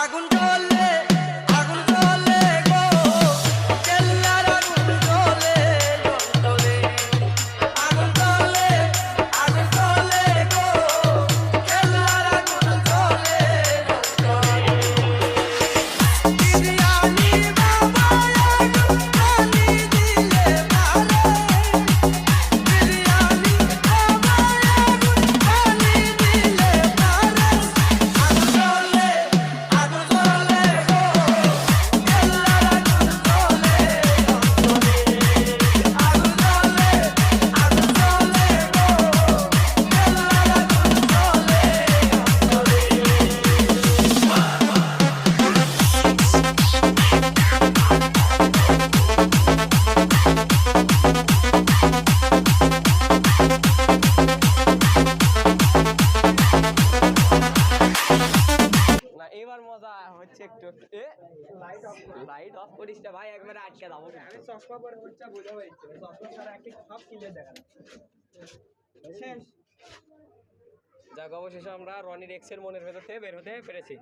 আগুন জ্বলে আগুন জ্বলে গো কেল্লার আগুন জ্বলে জ্বলে আগুন জ্বলে গো কেল্লার আগুন জ্বলে জ্বলে বিরিয়ানি বাবা আগুন পানি দিলে পারে বিরিয়ানি বাবা আগুন পানি দিলে পারে আগুন জ্বলে গো কেল্লার আগুন জ্বলে জ্বলে আগুন জ্বলে গো কেল্লার আগুন না এবার মজা হচ্ছে একটু লাইট অফ করিস না ভাই একবারে আটকে দাও আমি চশমা পরে হচ্ছে বোঝা হয়েছে চশমা ছাড়া একটি সব ক্লিয়ার দেখা শেষ যাক অবশেষে আমরা রনির এক্সের মনের ভেতর থেকে বের হতে পেরেছি।